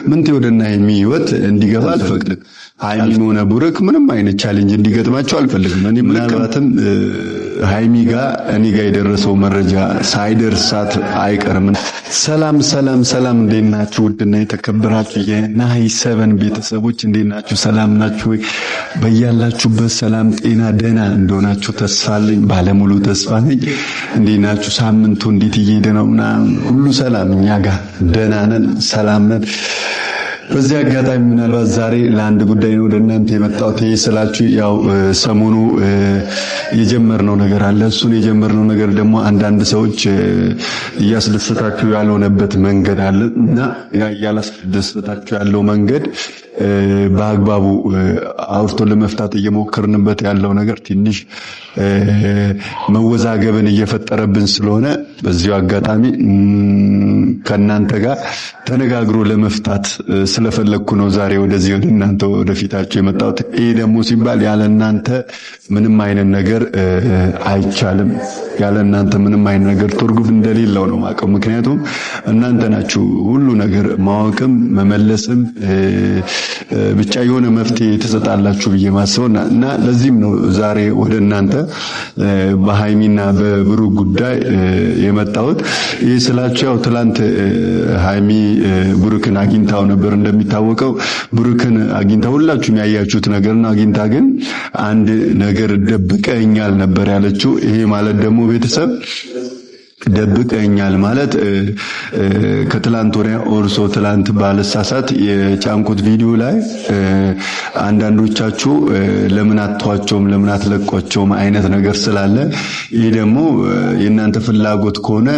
ምንቴ ወደና የሚወት እንዲገባ አልፈቅድም። ሃይሚም ሆነ ብሩክ ምንም አይነት ቻሌንጅ እንዲገጥማቸው አልፈልግም። እኔ ምናልባትም ሃይሚ ጋር እኔ ጋር የደረሰው መረጃ ሳይደርሳት አይቀርም። ሰላም እንዴት ናችሁ? ውድና የተከበራችሁ የናሂ7 ቤተሰቦች እንዴት ናችሁ? ሰላም ናችሁ? በያላችሁበት ሰላም ጤና ደህና እንደሆናችሁ ተስፋ አለኝ። ባለሙሉ ተስፋ ነኝ። እንዴት ናችሁ? ሳምንቱ እንዴት እየሄደ ነው? ሁሉ ሰላም፣ እኛ ጋር ደህና ነን፣ ሰላም ነን። በዚህ አጋጣሚ ምናልባት ዛሬ ለአንድ ጉዳይ ነው ወደ እናንተ የመጣሁት። ስላችሁ ያው ሰሞኑ የጀመርነው ነገር አለ። እሱን የጀመርነው ነገር ደግሞ አንዳንድ ሰዎች እያስደሰታችሁ ያልሆነበት መንገድ አለ እና ያላስደሰታችሁ ያለው መንገድ በአግባቡ አውርቶ ለመፍታት እየሞከርንበት ያለው ነገር ትንሽ መወዛገብን እየፈጠረብን ስለሆነ በዚሁ አጋጣሚ ከናንተ ጋር ተነጋግሮ ለመፍታት ስለፈለኩ ነው ዛሬ ወደዚህ ወደ እናንተ ወደፊታችሁ የመጣሁት። ይሄ ደግሞ ሲባል ያለ እናንተ ምንም አይነት ነገር አይቻልም። ያለ እናንተ ምንም አይነት ነገር ትርጉም እንደሌለው ነው ማቀው። ምክንያቱም እናንተ ናችሁ ሁሉ ነገር ማወቅም መመለስም ብቻ የሆነ መፍትሄ ተሰጣላችሁ ብዬ ማስበውና እና ለዚህም ነው ዛሬ ወደ እናንተ በሃይሚና በብሩክ ጉዳይ የመጣሁት። ይሄ ስላችሁ ያው ትላንት ሃይሚ ብሩክን አግኝታው ነበር። እንደሚታወቀው ብሩክን አግኝታ ሁላችሁም ያያችሁት ነገርና አግኝታ ግን አንድ ነገር ደብቀኛል ነበር ያለችው። ይሄ ማለት ደግሞ ቤተሰብ ደብቀኛል ማለት ከትላንት ወዲያ ኦርሶ ትላንት ባለሳሳት የጫንኩት ቪዲዮ ላይ አንዳንዶቻችሁ ለምን አትቷቸውም ለምን አትለቋቸውም አይነት ነገር ስላለ ይሄ ደግሞ የእናንተ ፍላጎት ከሆነ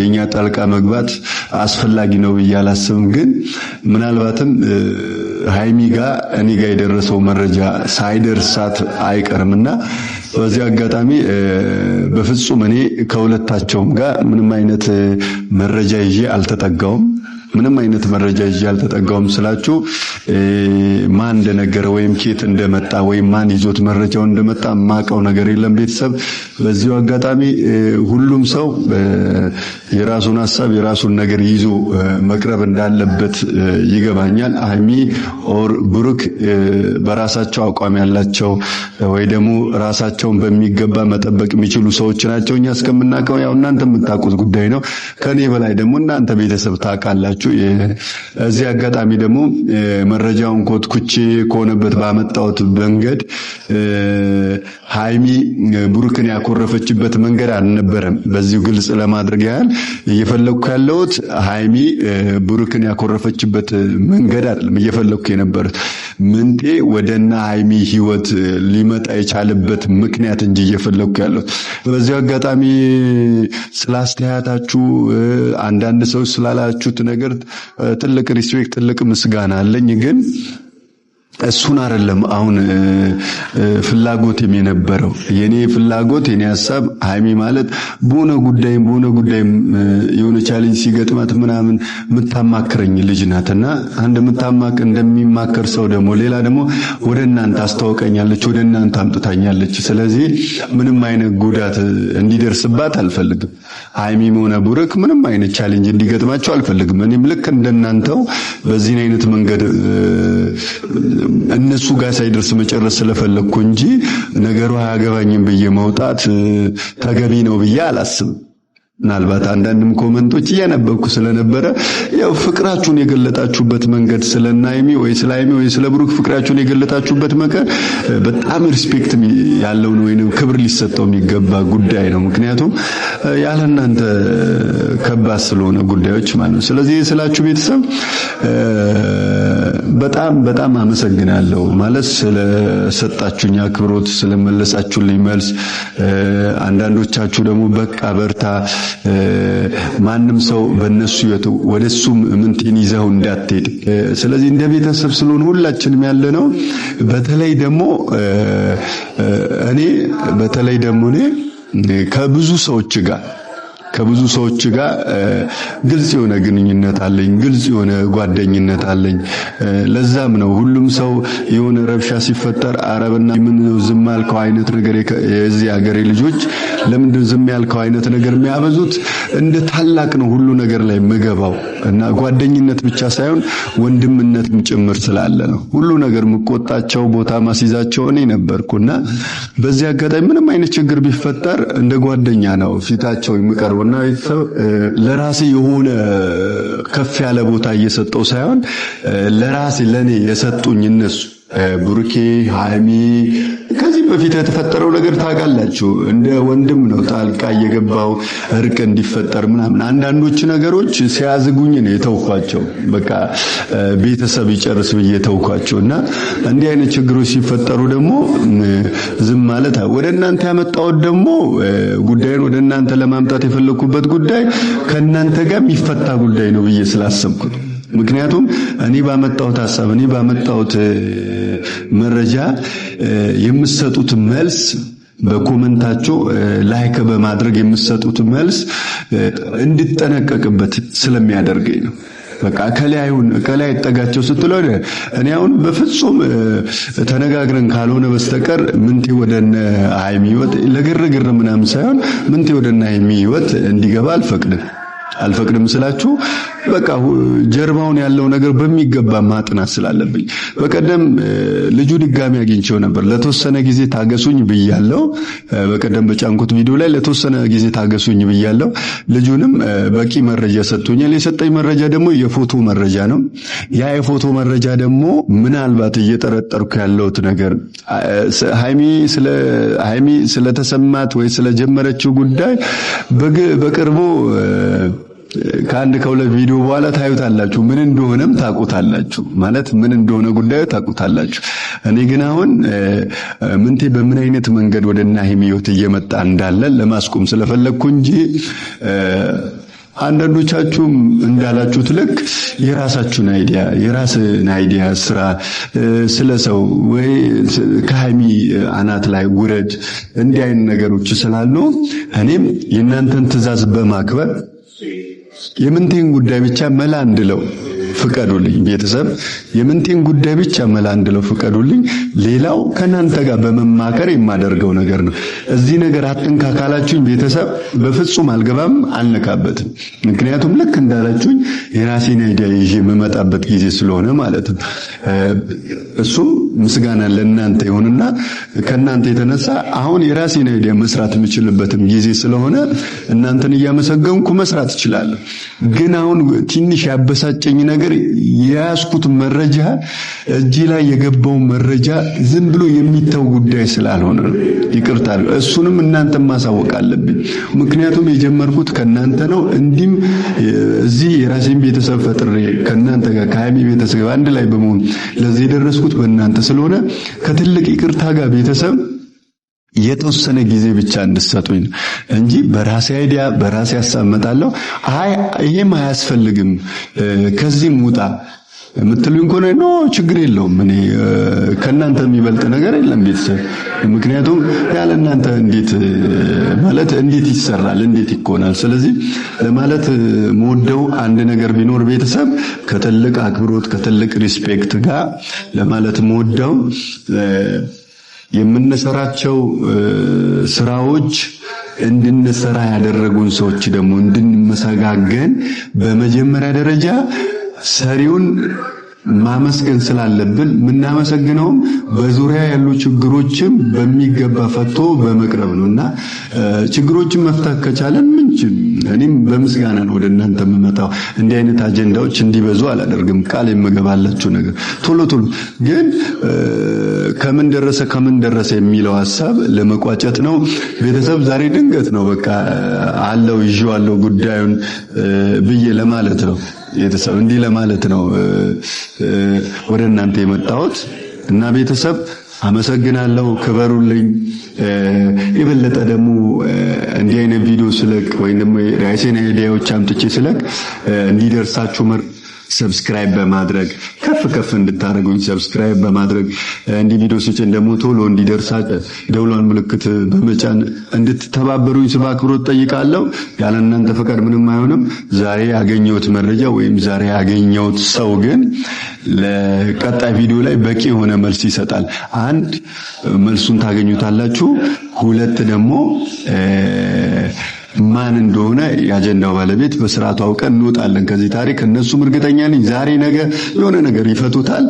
የኛ ጣልቃ መግባት አስፈላጊ ነው ብያላስብም። ግን ምናልባትም ሃይሚ ጋር እኔ ጋር የደረሰው መረጃ ሳይደርሳት አይቀርምና በዚህ አጋጣሚ በፍጹም እኔ ከሁለታቸውም ጋር ምንም አይነት መረጃ ይዤ አልተጠጋውም። ምንም አይነት መረጃ ይዤ አልተጠጋውም ስላችሁ ማን እንደነገረ ወይም ኬት እንደመጣ ወይም ማን ይዞት መረጃው እንደመጣ ማቀው ነገር የለም። ቤተሰብ በዚሁ አጋጣሚ ሁሉም ሰው የራሱን ሐሳብ የራሱን ነገር ይዞ መቅረብ እንዳለበት ይገባኛል። ሃይሚ ኦር ብሩክ በራሳቸው አቋም ያላቸው ወይ ደግሞ ራሳቸውን በሚገባ መጠበቅ የሚችሉ ሰዎች ናቸው። እኛ እስከምናውቀው ያው እናንተ የምታውቁት ጉዳይ ነው። ከኔ በላይ ደግሞ እናንተ ቤተሰብ ታውቃላችሁ። እዚህ አጋጣሚ ደግሞ መረጃውን ኮትኩቼ ከሆነበት ባመጣሁት መንገድ ሃይሚ ብሩክን ያኮረፈችበት መንገድ አልነበረም። በዚሁ ግልጽ ለማድረግ ያህል እየፈለኩ ያለሁት ሃይሚ ብሩክን ያኮረፈችበት መንገድ አይደለም እየፈለኩ የነበረው ምንቴ ወደና ሃይሚ ህይወት ሊመጣ የቻለበት ምክንያት እንጂ እየፈለኩ ያለሁት። በዚሁ አጋጣሚ ስላስተያየታችሁ አንዳንድ ሰው ስላላችሁት ነገር ትልቅ ሪስፔክት ትልቅ ምስጋና አለኝ። ግን እሱን አይደለም አሁን ፍላጎቴም የነበረው። የኔ ፍላጎት የኔ ሐሳብ ሃይሚ ማለት በሆነ ጉዳይ የሆነ ቻሌንጅ ሲገጥማት ምናምን የምታማክረኝ ልጅ ናትና አንድ እንደሚማከር ሰው ደግሞ ሌላ ደግሞ ወደ እናንተ አስተዋውቀኛለች፣ ወደ እናንተ አምጥታኛለች። ስለዚህ ምንም አይነት ጉዳት እንዲደርስባት አልፈልግም። ሃይሚም ሆነ ብሩክ ምንም አይነት ቻሌንጅ እንዲገጥማቸው አልፈልግም። እኔም ልክ እንደናንተው በዚህ አይነት መንገድ እነሱ ጋር ሳይደርስ መጨረስ ስለፈለኩ እንጂ ነገሩ አያገባኝም ብዬ መውጣት ተገቢ ነው ብዬ አላስብም። ምናልባት አንዳንድም ኮሜንቶች እያነበብኩ ስለነበረ ያው ፍቅራችሁን የገለጣችሁበት መንገድ ስለናይሚ ወይ ስለሃይሚ ወይ ስለብሩክ ፍቅራችሁን የገለጣችሁበት መንገድ በጣም ሪስፔክት ያለው ነው ወይንም ክብር ሊሰጠው የሚገባ ጉዳይ ነው። ምክንያቱም ያለ እናንተ ከባድ ስለሆነ ጉዳዮች ማለት ነው። ስለዚህ ስላችሁ ቤተሰብ በጣም አመሰግናለሁ ማለት ስለሰጣችሁኝ አክብሮት ስለመለሳችሁልኝ መልስ። አንዳንዶቻችሁ ደግሞ በቃ በርታ ማንም ሰው በእነሱ ይወጡ ወደሱም ምንቴን ይዘው እንዳትሄድ። ስለዚህ እንደ ቤተሰብ ስለሆነ ሁላችንም ያለነው በተለይ ደግሞ እኔ ከብዙ ሰዎች ጋር ግልጽ የሆነ ግንኙነት አለኝ፣ ግልጽ የሆነ ጓደኝነት አለኝ። ለዛም ነው ሁሉም ሰው የሆነ ረብሻ ሲፈጠር አረብና ምን ዝም አልከው አይነት ነገር የዚህ ሀገሬ ልጆች ለምንድን ዝም ያልከው አይነት ነገር የሚያበዙት እንደ ታላቅ ነው ሁሉ ነገር ላይ መገባው እና ጓደኝነት ብቻ ሳይሆን ወንድምነትም ጭምር ስላለ ነው ሁሉ ነገር መቆጣቸው ቦታ ማስይዛቸው እኔ ነበርኩና በዚህ አጋጣሚ ምንም አይነት ችግር ቢፈጠር እንደ ጓደኛ ነው ፊታቸው የሚቀርቡና ለራሴ የሆነ ከፍ ያለ ቦታ እየሰጠው ሳይሆን ለራሴ ለኔ የሰጡኝ እነሱ ቡርኬ ሃይሚ ከዚህ በፊት የተፈጠረው ነገር ታውቃላችሁ እንደ ወንድም ነው ጣልቃ እየገባው እርቅ እንዲፈጠር ምናምን አንዳንዶች ነገሮች ሲያዝጉኝ ነው የተውኳቸው በቃ ቤተሰብ ይጨርስ ብዬ ተውኳቸውና እንዲህ አይነት ችግሮች ሲፈጠሩ ደግሞ ዝም ማለት ወደ እናንተ ያመጣው ደግሞ ጉዳዩን ወደ እናንተ ለማምጣት የፈለኩበት ጉዳይ ከእናንተ ጋር የሚፈታ ጉዳይ ነው ብዬ ስላሰብኩ ምክንያቱም እኔ ባመጣሁት ሐሳብ እኔ ባመጣሁት መረጃ የምትሰጡት መልስ በኮሜንታቸው ላይክ በማድረግ የምትሰጡት መልስ እንድትጠነቀቅበት ስለሚያደርገኝ ነው በቃ ከላይ ጠጋቸው ስትለው እኔ አሁን በፍጹም ተነጋግረን ካልሆነ በስተቀር ምንቴ ወደነ ሃይሚ ህይወት ለግርግር ምናምን ሳይሆን ምንቴ ወደነ ሃይሚ ህይወት እንዲገባ አልፈቅድም ስላችሁ በቃ ጀርባውን ያለው ነገር በሚገባ ማጥናት ስላለብኝ በቀደም ልጁ ድጋሚ አግኝቼው ነበር ለተወሰነ ጊዜ ታገሱኝ ብያለሁ በቀደም በጫንኩት ቪዲዮ ላይ ለተወሰነ ጊዜ ታገሱኝ ብያለሁ ልጁንም በቂ መረጃ ሰጥቶኛል የሰጠኝ መረጃ ደግሞ የፎቶ መረጃ ነው ያ የፎቶ መረጃ ደግሞ ምናልባት እየተጠረጠርኩ ያለውት ነገር ሃይሚ ስለተሰማት ወይ ስለጀመረችው ጉዳይ በቅርቡ ከሁለት ቪዲዮ በኋላ ታዩታላችሁ ምን እንደሆነም ታውቁታላችሁ ማለት ምን እንደሆነ ጉዳዩ ታውቁታላችሁ እኔ ግን አሁን ምንቴ በምን አይነት መንገድ ወደና ሃይሚ ህይወት እየመጣ እንዳለ ለማስቆም ስለፈለኩ እንጂ አንዳንዶቻችሁም እንዳላችሁት ልክ የራስን አይዲያ ስራ ስለሰው ወይ ከሃይሚ አናት ላይ ውረድ እንዲህ አይነት ነገሮች ስላሉ እኔም የእናንተን ትዕዛዝ በማክበር የምንቴን ጉዳይ ብቻ መላ እንድለው ፍቀዱልኝ ቤተሰብ የምንቴን ጉዳይ ብቻ መላ እንድለው ፍቀዱልኝ ሌላው ከናንተ ጋር በመማከር የማደርገው ነገር ነው እዚህ ነገር አጥንካ ካላችሁኝ ቤተሰብ በፍጹም አልገባም አልነካበትም ምክንያቱም ልክ እንዳላችሁኝ የራሴን አይዲያ ይዤ መመጣበት ጊዜ ስለሆነ ማለት ነው እሱም ምስጋና ለእናንተ ይሁንና ከናንተ የተነሳ አሁን የራሴን አይዲያ መስራት የምችልበትም ጊዜ ስለሆነ እናንተን እያመሰገንኩ መስራት እችላለሁ ግን አሁን ትንሽ ያበሳጨኝ ነገር የያዝኩት መረጃ እጂ ላይ የገባው መረጃ ዝም ብሎ የሚተው ጉዳይ ስላልሆነ ይቅርታ እሱንም እናንተም ማሳወቅ አለብኝ ምክንያቱም የጀመርኩት ከናንተ ነው እንዲም እዚህ የራሴን ቤተሰብ ፈጥሬ ከናንተ ጋር ከሃይሚ ቤተሰብ አንድ ላይ በመሆን ለዚህ ደረስኩት በእናንተ ስለሆነ ከትልቅ ይቅርታ ጋር ቤተሰብ የተወሰነ ጊዜ ብቻ እንድትሰጡኝ እንጂ በራሴ አይዲያ በራሴ ያሳመጣለሁ ይሄም አያስፈልግም ከዚህም ውጣ የምትሉኝ ከሆነ ነው ችግር የለውም እኔ ከናንተ የሚበልጥ ነገር የለም ቤተሰብ ምክንያቱም ያለ እናንተ እንዴት ይሰራል እንዴት ይኮናል ስለዚህ ለማለት ሞደው አንድ ነገር ቢኖር ቤተሰብ ከትልቅ አክብሮት ከትልቅ ሪስፔክት ጋር ለማለት ሞደው የምንሰራቸው ስራዎች እንድንሰራ ያደረጉን ሰዎች ደግሞ እንድንመሰጋገን በመጀመሪያ ደረጃ ሰሪውን ማመስገን ስላለብን ምናመሰግነው በዙሪያ ያሉ ችግሮችን በሚገባ ፈቶ በመቅረብ ነውና ችግሮችን መፍታት ከቻለን እኔም በምስጋና ነው ወደ እናንተ መመጣው እንዲህ አይነት አጀንዳዎች እንዲበዙ አላደርግም ቃል የምገባላችሁ ነገር ቶሎ ግን ከምን ደረሰ የሚለው ሐሳብ ለመቋጨት ነው ቤተሰብ ዛሬ ድንገት ነው በቃ ይዤዋለሁ ጉዳዩን ብዬ ለማለት ነው ቤተሰብ እንዲህ ለማለት ነው ወደ እናንተ የመጣሁት እና ቤተሰብ አመሰግናለሁ ክበሩልኝ የበለጠ ደግሞ እንዲህ አይነት ቪዲዮ ስለቅ ወይ ደግሞ ራሴን አይዲያዎች አምጥቼ ስለቅ እንዲደርሳችሁ ሰብስክራይብ በማድረግ ከፍ እንድታረጉኝ ሰብስክራይብ በማድረግ እንዲ ቪዲዮ ሲጭን ደግሞ ቶሎ እንዲደርሳችሁ ደውሏን ምልክት በመጫን እንድትተባበሩኝ በአክብሮት ጠይቃለሁ ያለ እናንተ ፈቃድ ምንም አይሆንም ዛሬ ያገኘሁት መረጃ ወይም ዛሬ ያገኘሁት ሰው ግን ለቀጣይ ቪዲዮ ላይ በቂ የሆነ መልስ ይሰጣል አንድ መልሱን ታገኙታላችሁ ሁለት ደግሞ ማን እንደሆነ የአጀንዳው ባለቤት በስርዓቱ አውቀን እንወጣለን ከዚህ ታሪክ። እነሱም እርግጠኛ ነኝ ዛሬ ነገ የሆነ ነገር ይፈቱታል።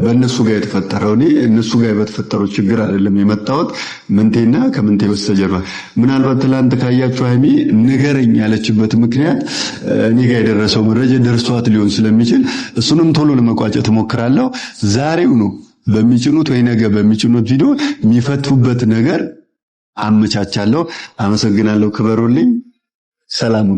በእነሱ ጋር የተፈጠረው እነሱ ጋር በተፈጠረው ችግር አይደለም የመጣሁት ምንቴና ከምንቴ በስተጀርባ ምናልባት ትላንት ካያችሁ ሃይሚ ንገረኝ ያለችበት ምክንያት እኔ ጋር የደረሰው መረጃ ደርሷት ሊሆን ስለሚችል እሱንም ቶሎ ለመቋጨት እሞክራለሁ። ዛሬው ነው በሚጭኑት ወይ ነገ በሚጭኑት ቪዲዮ የሚፈቱበት ነገር አመቻቻለሁ። አመሰግናለሁ። ክበሩልኝ። ሰላም